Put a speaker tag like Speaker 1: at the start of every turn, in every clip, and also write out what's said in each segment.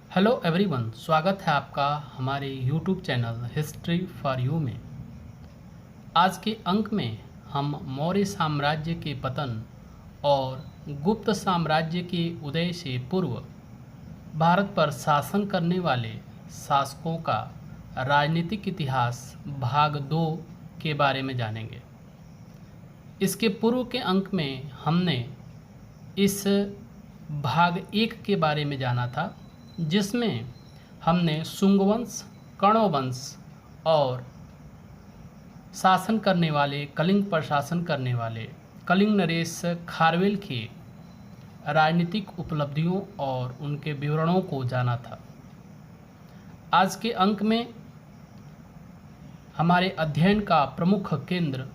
Speaker 1: Hello everyone, स्वागत है आपका हमारे YouTube channel history for you में। आज के अंक में हम मौर्य साम्राज्य के पतन और गुप्त साम्राज्य के उदय से पूर्व भारत पर शासन करने वाले शासकों का राजनीतिक इतिहास भाग 2 के बारे में जानेंगे। इसके पूर्व के अंक में हमने इस भाग 1 के बारे में जाना था, जिसमें हमने शुंग वंश, कण्व वंश और शासन करने वाले कलिंग पर शासन करने वाले कलिंग नरेश खारवेल के राजनीतिक उपलब्धियों और उनके विवरणों को जाना था। आज के अंक में हमारे अध्ययन का प्रमुख केंद्र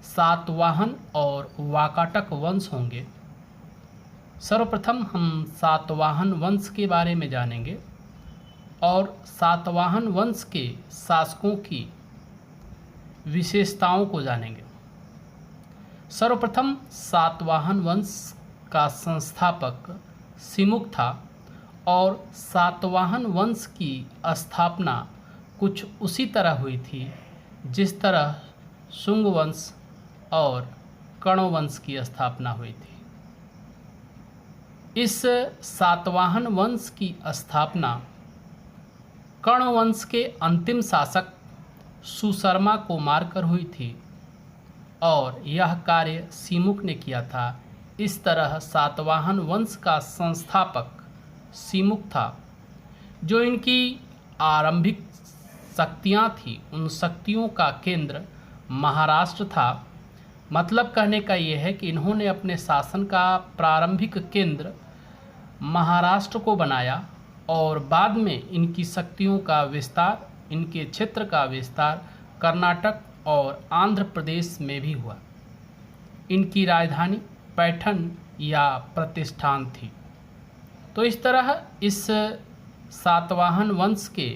Speaker 1: सातवाहन और वाकाटक वंश होंगे। सर्वप्रथम हम सातवाहन वंश के बारे में जानेंगे और सातवाहन वंश के शासकों की विशेषताओं को जानेंगे। सर्वप्रथम सातवाहन वंश का संस्थापक सिमुक था और सातवाहन वंश की स्थापना कुछ उसी तरह हुई थी जिस तरह शुंग वंश और कण्व वंश की स्थापना हुई थी। इस सातवाहन वंश की स्थापना कण्व वंश के अंतिम शासक सुशर्मा को मारकर हुई थी और यह कार्य सिमुक ने किया था। इस तरह सातवाहन वंश का संस्थापक सिमुक था। जो इनकी आरंभिक शक्तियाँ थी, उन शक्तियों का केंद्र महाराष्ट्र था। मतलब कहने का ये है कि इन्होंने अपने शासन का प्रारंभिक केंद्र महाराष्ट्र को बनाया और बाद में इनकी शक्तियों का विस्तार, इनके क्षेत्र का विस्तार कर्नाटक और आंध्र प्रदेश में भी हुआ। इनकी राजधानी पैठन या प्रतिष्ठान थी। तो इस तरह इस सातवाहन वंश के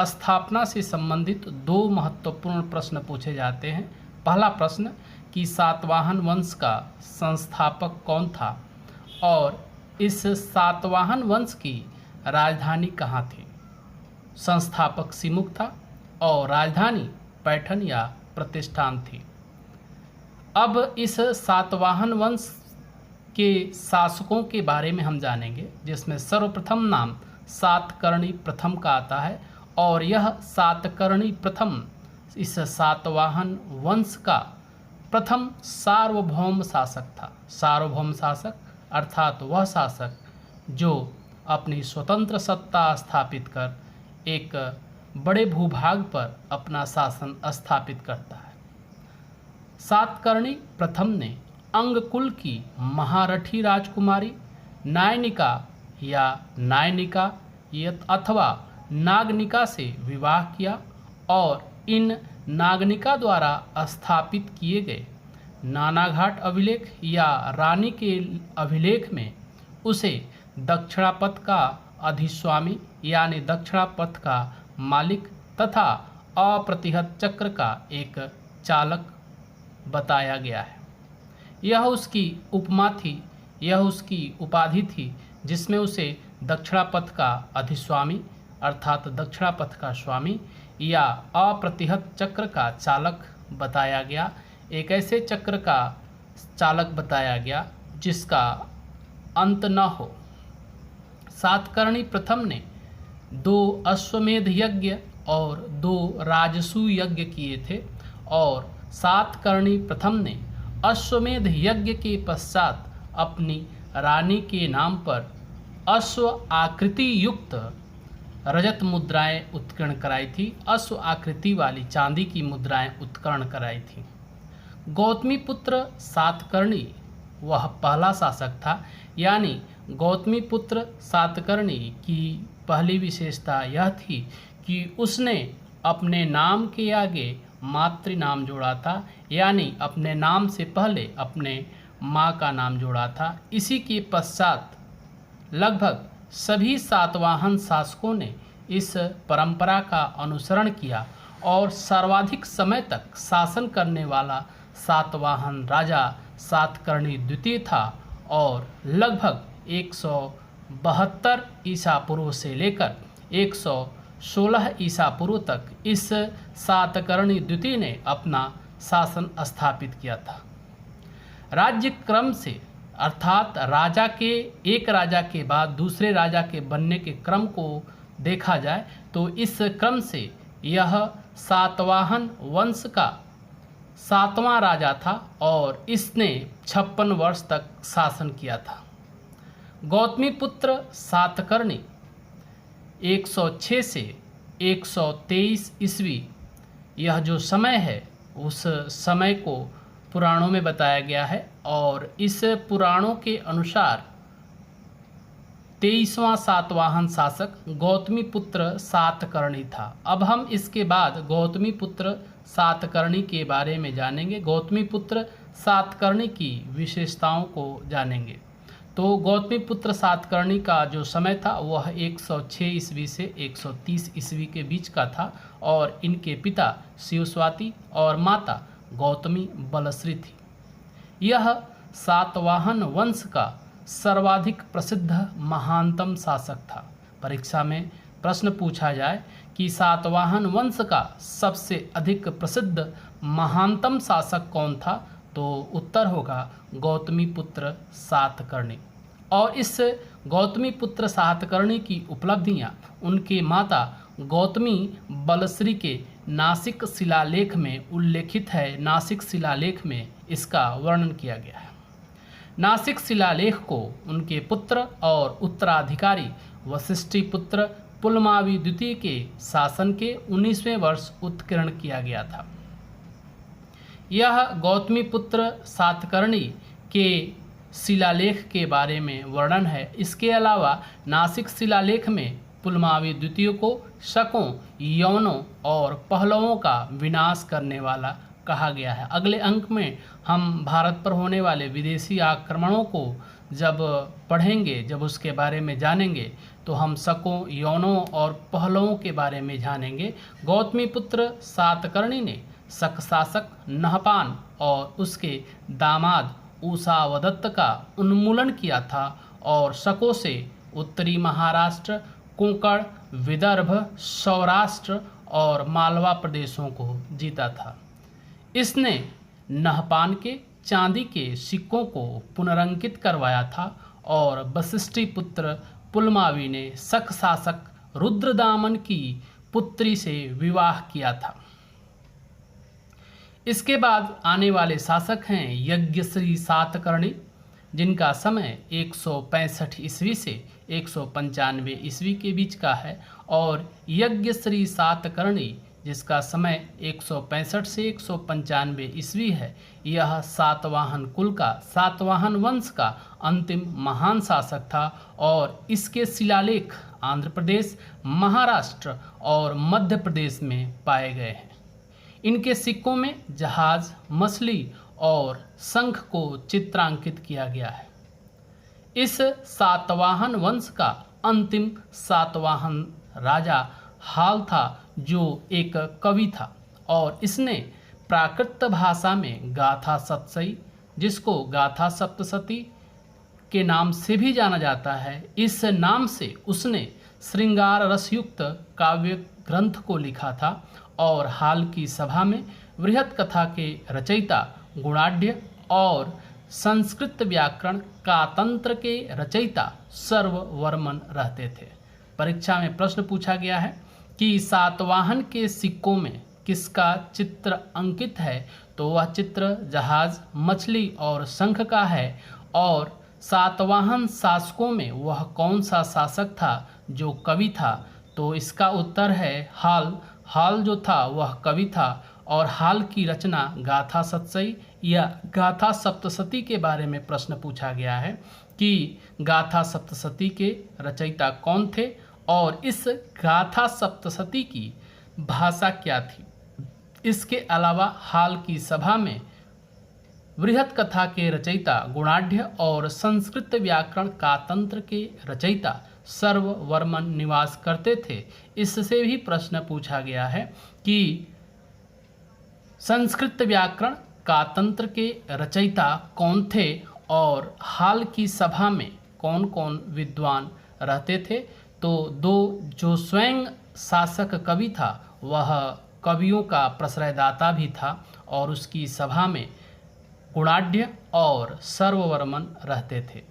Speaker 1: स्थापना से संबंधित दो महत्वपूर्ण प्रश्न पूछे जाते हैं। पहला प्रश्न कि सातवाहन वंश का संस्थापक कौन था और इस सातवाहन वंश की राजधानी कहाँ थी। संस्थापक सिमुक था और राजधानी पैठन या प्रतिष्ठान थी। अब इस सातवाहन वंश के शासकों के बारे में हम जानेंगे, जिसमें सर्वप्रथम नाम सातकर्णी प्रथम का आता है और यह सातकर्णी प्रथम इस सातवाहन वंश का प्रथम सार्वभौम शासक था। सार्वभौम शासक अर्थात वह शासक जो अपनी स्वतंत्र सत्ता स्थापित कर एक बड़े भूभाग पर अपना शासन स्थापित करता है। सातकर्णी प्रथम ने अंगकुल की महारठी राजकुमारी नायनिका या नायनिका अथवा नागनिका से विवाह किया और इन नागनिका द्वारा स्थापित किए गए नानाघाट अभिलेख या रानी के अभिलेख में उसे दक्षिणापथ का अधिस्वामी यानी दक्षिणापथ का मालिक तथा अप्रतिहत चक्र का एक चालक बताया गया है। यह उसकी उपमा थी, यह उसकी उपाधि थी, जिसमें उसे दक्षिणापथ का अधिस्वामी अर्थात दक्षिणापथ का स्वामी या अप्रतिहत चक्र का चालक बताया गया। एक ऐसे चक्र का चालक बताया गया जिसका अंत न हो। सातकर्णी प्रथम ने 2 अश्वमेध यज्ञ और 2 राजसूय यज्ञ किए थे और सातकर्णी प्रथम ने अश्वमेध यज्ञ के पश्चात अपनी रानी के नाम पर अश्व आकृति युक्त रजत मुद्राएं उत्कीर्ण कराई थी। अश्व आकृति वाली चांदी की मुद्राएं उत्कीर्ण कराई थी। गौतमी पुत्र सातकर्णी वह पहला शासक था, यानी गौतमी पुत्र सातकर्णी की पहली विशेषता यह थी कि उसने अपने नाम के आगे मातृनाम जोड़ा था, यानी अपने नाम से पहले अपने माँ का नाम जोड़ा था। इसी के पश्चात लगभग सभी सातवाहन शासकों ने इस परंपरा का अनुसरण किया और सर्वाधिक समय तक शासन करने वाला सातवाहन राजा सातकर्णी द्वितीय था और लगभग 172 ईसा पूर्व से लेकर 116 ईसा पूर्व तक इस सातकर्णी द्वितीय ने अपना शासन स्थापित किया था। राज्य क्रम से अर्थात एक राजा के बाद दूसरे राजा के बनने के क्रम को देखा जाए तो इस क्रम से यह सातवाहन वंश का 7वां राजा था और इसने 56 वर्ष तक शासन किया था। गौतमीपुत्र सातकर्णी 106 से 123 ईस्वी, यह जो समय है उस समय को पुराणों में बताया गया है और इस पुराणों के अनुसार 23वां सातवाहन शासक गौतमीपुत्र सातकर्णी था। अब हम इसके बाद गौतमीपुत्र सातकर्णी के बारे में जानेंगे, गौतमीपुत्र सातकर्णी की विशेषताओं को जानेंगे। तो गौतमीपुत्र सातकर्णी का जो समय था वह 106 ईस्वी से 130 ईस्वी के बीच का था और इनके पिता शिवस्वाती और माता गौतमी बलश्री थी। यह सातवाहन वंश का सर्वाधिक प्रसिद्ध महानतम शासक था। परीक्षा में प्रश्न पूछा जाए कि सातवाहन वंश का सबसे अधिक प्रसिद्ध महानतम शासक कौन था, तो उत्तर होगा गौतमीपुत्र सातकर्णी। और इस गौतमीपुत्र सातकर्णी की उपलब्धियां उनके माता गौतमी बलश्री के नासिक शिलालेख में उल्लेखित है। नासिक शिलालेख में इसका वर्णन किया गया है। नासिक शिलालेख को उनके पुत्र और उत्तराधिकारी वशिष्ठीपुत्र पुलमावी द्वितीय के शासन के 19वें वर्ष उत्कीर्ण किया गया था। यह गौतमीपुत्र सातकर्णी के शिलालेख के बारे में वर्णन है। इसके अलावा नासिक शिलालेख में पुलमावी द्वितीय को शकों, यवनों और पहलवों का विनाश करने वाला कहा गया है। अगले अंक में हम भारत पर होने वाले विदेशी आक्रमणों को जब पढ़ेंगे, जब उसके बारे में जानेंगे, तो हम शकों, यवनों और पहलवों के बारे में जानेंगे। गौतमीपुत्र सातकर्णी ने शक शासक नहपान और उसके दामाद उषावदत्त का उन्मूलन किया था और शकों से उत्तरी महाराष्ट्र, कोंकण, विदर्भ, सौराष्ट्र और मालवा प्रदेशों को जीता था। इसने नहपान के चांदी के सिक्कों को पुनरंकित करवाया था और वशिष्ठीपुत्र पुलमावी ने शक शासक रुद्रदामन की पुत्री से विवाह किया था। इसके बाद आने वाले शासक हैं यज्ञश्री सातकर्णी, जिनका समय 165 ईस्वी से 195 ईस्वी के बीच का है, और यज्ञश्री सातकर्णी जिसका समय 165 से 195 ईस्वी है, यह सातवाहन कुल का, सातवाहन वंश का अंतिम महान शासक था और इसके शिलालेख आंध्र प्रदेश, महाराष्ट्र और मध्य प्रदेश में पाए गए हैं। इनके सिक्कों में जहाज, मछली और शंख को चित्रांकित किया गया है। इस सातवाहन वंश का अंतिम सातवाहन राजा हाल था, जो एक कवि था और इसने प्राकृत भाषा में गाथा सतसई, जिसको गाथा सप्तशती के नाम से भी जाना जाता है, इस नाम से उसने श्रृंगार रसयुक्त काव्य ग्रंथ को लिखा था और हाल की सभा में बृहत कथा के रचयिता गुणाढ्य और संस्कृत व्याकरण कातंत्र के रचयिता सर्ववर्मन रहते थे। परीक्षा में प्रश्न पूछा गया है कि सातवाहन के सिक्कों में किसका चित्र अंकित है, तो वह चित्र जहाज, मछली और शंख का है। और सातवाहन शासकों में वह कौन सा शासक था जो कवि था, तो इसका उत्तर है हाल। हाल जो था वह कवि था और हाल की रचना गाथा सतसई या गाथा सप्तशती के बारे में प्रश्न पूछा गया है कि गाथा सप्तशती के रचयिता कौन थे और इस गाथा सप्तशती की भाषा क्या थी। इसके अलावा हाल की सभा में बृहत कथा के रचयिता गुणाढ्य और संस्कृत व्याकरण कातंत्र के रचयिता सर्ववर्मन निवास करते थे। इससे भी प्रश्न पूछा गया है कि संस्कृत व्याकरण कातंत्र के रचयिता कौन थे और हाल की सभा में कौन कौन विद्वान रहते थे? तो जो स्वयं शासक कवि था वह कवियों का प्रश्रयदाता भी था और उसकी सभा में गुणाढ्य और सर्ववर्मन रहते थे।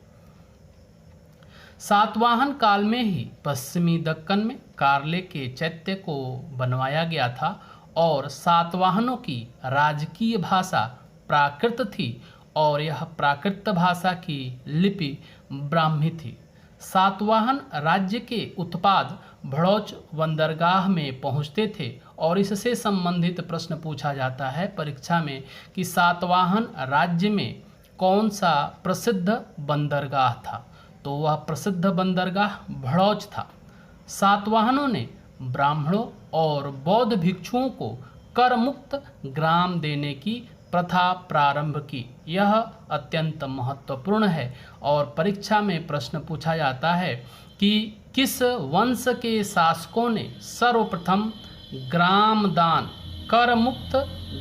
Speaker 1: सातवाहन काल में ही पश्चिमी दक्कन में कार्ले के चैत्य को बनवाया गया था और सातवाहनों की राजकीय भाषा प्राकृत थी और यह प्राकृत भाषा की लिपि ब्राह्मी थी। सातवाहन राज्य के उत्पाद भड़ौच बंदरगाह में पहुंचते थे और इससे संबंधित प्रश्न पूछा जाता है परीक्षा में कि सातवाहन राज्य में कौन सा प्रसिद्ध बंदरगाह था? तो वह प्रसिद्ध बंदरगाह भड़ौच था। सातवाहनों ने ब्राह्मणों और बौद्ध भिक्षुओं को कर मुक्त ग्राम देने की प्रथा प्रारंभ की। यह अत्यंत महत्वपूर्ण है और परीक्षा में प्रश्न पूछा जाता है कि किस वंश के शासकों ने सर्वप्रथम ग्राम दान, कर मुक्त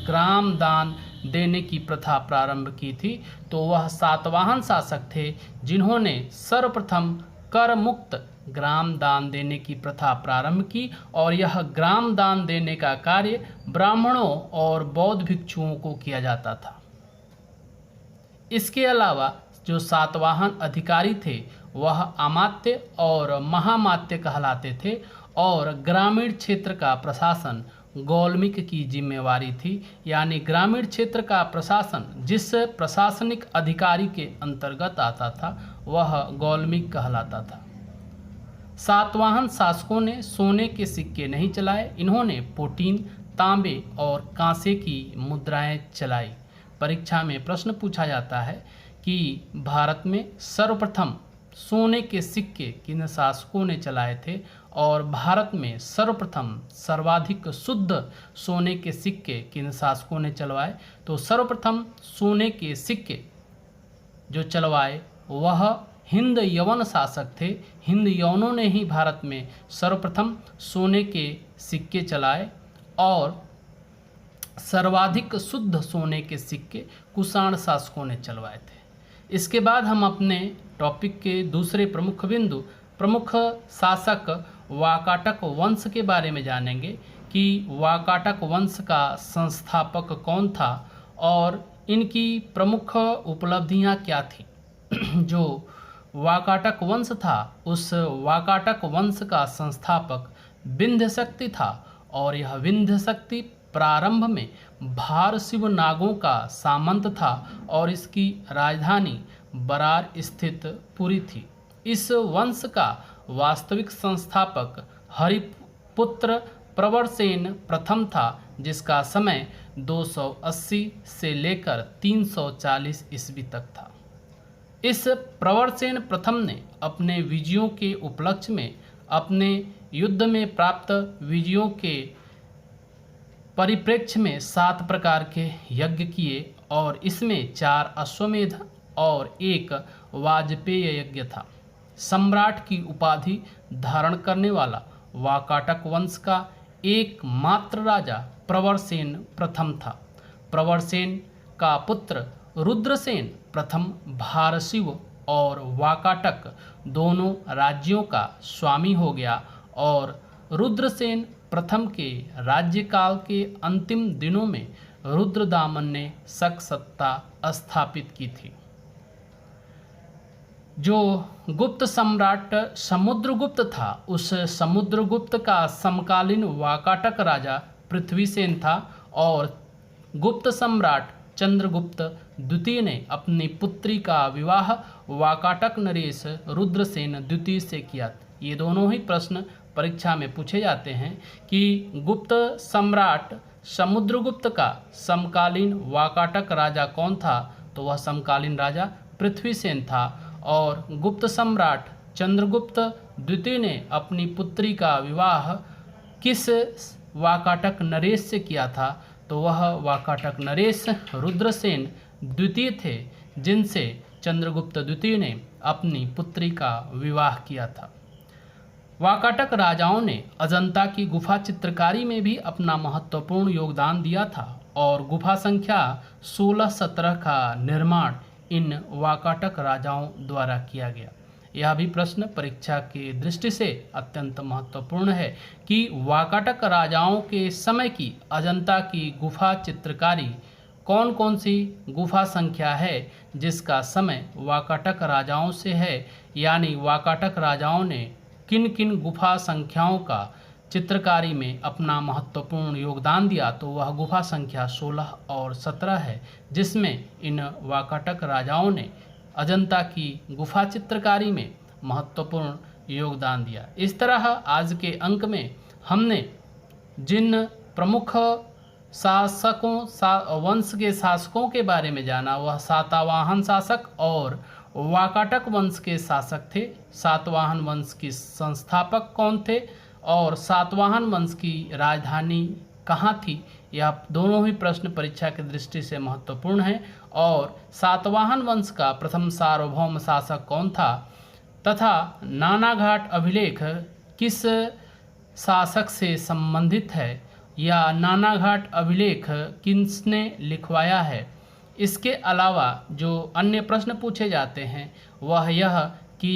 Speaker 1: ग्राम दान देने की प्रथा प्रारंभ की थी? तो वह सातवाहन शासक थे जिन्होंने सर्वप्रथम कर मुक्त ग्राम दान देने की प्रथा प्रारंभ की और यह ग्राम दान देने का कार्य ब्राह्मणों और बौद्ध भिक्षुओं को किया जाता था। इसके अलावा जो सातवाहन अधिकारी थे वह अमात्य और महामात्य कहलाते थे और ग्रामीण क्षेत्र का प्रशासन गौलमिक की जिम्मेवारी थी। यानी ग्रामीण क्षेत्र का प्रशासन जिस प्रशासनिक अधिकारी के अंतर्गत आता था वह गौलमिक कहलाता था। सातवाहन शासकों ने सोने के सिक्के नहीं चलाए, इन्होंने पोटीन, तांबे और कांसे की मुद्राएं चलाई। परीक्षा में प्रश्न पूछा जाता है कि भारत में सर्वप्रथम सोने के सिक्के किन शासकों ने चलाए थे और भारत में सर्वप्रथम सर्वाधिक शुद्ध सोने के सिक्के किन शासकों ने चलवाए? तो सर्वप्रथम सोने के सिक्के जो चलवाए वह हिंद यवन शासक थे। हिंद यवनों ने ही भारत में सर्वप्रथम सोने के सिक्के चलाए और सर्वाधिक शुद्ध सोने के सिक्के कुषाण शासकों ने चलवाए थे। इसके बाद हम अपने टॉपिक के दूसरे प्रमुख बिंदु प्रमुख शासक वाकाटक वंश के बारे में जानेंगे कि वाकाटक वंश का संस्थापक कौन था और इनकी प्रमुख उपलब्धियां क्या थी। जो वाकाटक वंश था उस वाकाटक वंश का संस्थापक विंध्य शक्ति था और यह विंध्य शक्ति प्रारंभ में भार शिव नागों का सामंत था और इसकी राजधानी बरार स्थित पुरी थी। इस वंश का वास्तविक संस्थापक हरिपुत्र प्रवरसेन प्रथम था जिसका समय 280 से लेकर 340 ईस्वी तक था। इस प्रवरसेन प्रथम ने अपने विजयों के उपलक्ष्य में अपने युद्ध में प्राप्त विजयों के परिप्रेक्ष्य में 7 प्रकार के यज्ञ किए और इसमें 4 अश्वमेध और 1 वाजपेय यज्ञ था। सम्राट की उपाधि धारण करने वाला वाकाटक वंश का एकमात्र राजा प्रवरसेन प्रथम था। प्रवरसेन का पुत्र रुद्रसेन प्रथम भारशिव और वाकाटक दोनों राज्यों का स्वामी हो गया और रुद्रसेन प्रथम के राज्यकाल के अंतिम दिनों में रुद्रदामन ने शक सत्ता स्थापित की थी। जो गुप्त सम्राट समुद्रगुप्त था उस समुद्रगुप्त का समकालीन वाकाटक राजा पृथ्वीसेन था और गुप्त सम्राट चंद्रगुप्त द्वितीय ने अपनी पुत्री का विवाह वाकाटक नरेश रुद्रसेन द्वितीय से किया। ये दोनों ही प्रश्न परीक्षा में पूछे जाते हैं कि गुप्त सम्राट समुद्रगुप्त का समकालीन वाकाटक राजा कौन था? तो वह समकालीन राजा पृथ्वीसेन था और गुप्त सम्राट चंद्रगुप्त द्वितीय ने अपनी पुत्री का विवाह किस वाकाटक नरेश से किया था? तो वह वाकाटक नरेश रुद्रसेन द्वितीय थे जिनसे चंद्रगुप्त द्वितीय ने अपनी पुत्री का विवाह किया था। वाकाटक राजाओं ने अजंता की गुफा चित्रकारी में भी अपना महत्वपूर्ण योगदान दिया था और गुफा संख्या 16-17 का निर्माण इन वाकाटक राजाओं द्वारा किया गया। यह भी प्रश्न परीक्षा की दृष्टि से अत्यंत महत्वपूर्ण है कि वाकाटक राजाओं के समय की अजंता की गुफा चित्रकारी कौन कौन सी गुफा संख्या है जिसका समय वाकाटक राजाओं से है, यानी वाकाटक राजाओं ने किन किन गुफा संख्याओं का चित्रकारी में अपना महत्वपूर्ण योगदान दिया, तो वह गुफा संख्या 16 और 17 है, जिसमें इन वाकाटक राजाओं ने अजंता की गुफा चित्रकारी में महत्वपूर्ण योगदान दिया। इस तरह आज के अंक में हमने जिन प्रमुख वंश के शासकों के बारे में जाना, वह सातवाहन शासक और वाकाटक वंश के शासक थे। सातवाहन वंश के संस्थापक कौन थे और सातवाहन वंश की राजधानी कहाँ थी, यह दोनों ही प्रश्न परीक्षा की दृष्टि से महत्वपूर्ण हैं। और सातवाहन वंश का प्रथम सार्वभौम शासक कौन था तथा नानाघाट अभिलेख किस शासक से संबंधित है या नानाघाट अभिलेख किसने लिखवाया है। इसके अलावा जो अन्य प्रश्न पूछे जाते हैं वह यह कि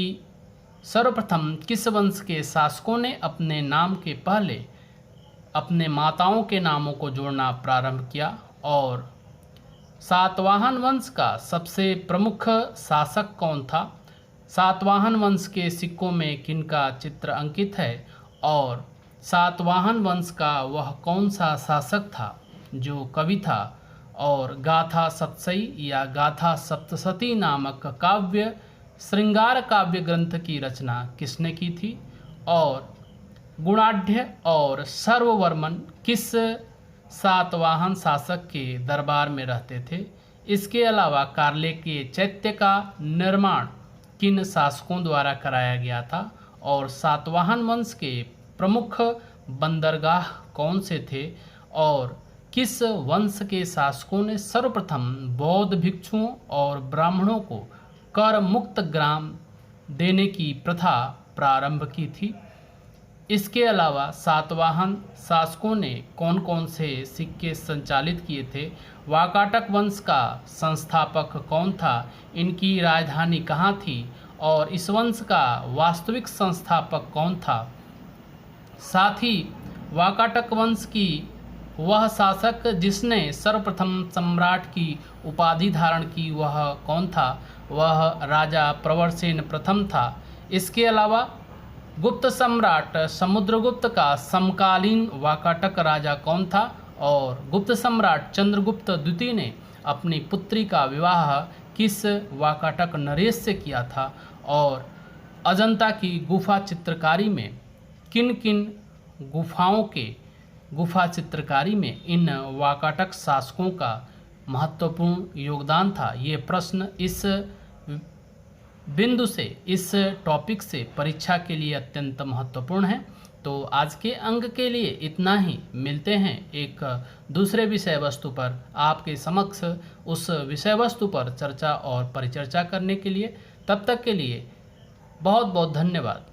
Speaker 1: सर्वप्रथम किस वंश के शासकों ने अपने नाम के पहले अपने माताओं के नामों को जोड़ना प्रारंभ किया और सातवाहन वंश का सबसे प्रमुख शासक कौन था, सातवाहन वंश के सिक्कों में किनका चित्र अंकित है और सातवाहन वंश का वह कौन सा शासक था जो कवि था और गाथा सतसई या गाथा सप्तशती नामक काव्य श्रृंगार काव्य ग्रंथ की रचना किसने की थी और गुणाढ़ और सर्ववर्मन किस सातवाहन शासक के दरबार में रहते थे। इसके अलावा कार्ले के चैत्य का निर्माण किन शासकों द्वारा कराया गया था और सातवाहन वंश के प्रमुख बंदरगाह कौन से थे और किस वंश के शासकों ने सर्वप्रथम बौद्ध भिक्षुओं और ब्राह्मणों को कर मुक्त ग्राम देने की प्रथा प्रारंभ की थी। इसके अलावा सातवाहन शासकों ने कौन कौन से सिक्के संचालित किए थे, वाकाटक वंश का संस्थापक कौन था, इनकी राजधानी कहाँ थी और इस वंश का वास्तविक संस्थापक कौन था। साथ ही वाकाटक वंश की वह शासक जिसने सर्वप्रथम सम्राट की उपाधि धारण की वह कौन था, वह राजा प्रवरसेन प्रथम था। इसके अलावा गुप्त सम्राट समुद्रगुप्त का समकालीन वाकाटक राजा कौन था और गुप्त सम्राट चंद्रगुप्त द्वितीय ने अपनी पुत्री का विवाह किस वाकाटक नरेश से किया था और अजंता की गुफा चित्रकारी में किन किन गुफाओं के गुफा चित्रकारी में इन वाकाटक शासकों का महत्वपूर्ण योगदान था। ये प्रश्न इस बिंदु से, इस टॉपिक से परीक्षा के लिए अत्यंत महत्वपूर्ण है। तो आज के अंक के लिए इतना ही। मिलते हैं एक दूसरे विषय वस्तु पर, आपके समक्ष उस विषय वस्तु पर चर्चा और परिचर्चा करने के लिए। तब तक के लिए बहुत बहुत धन्यवाद।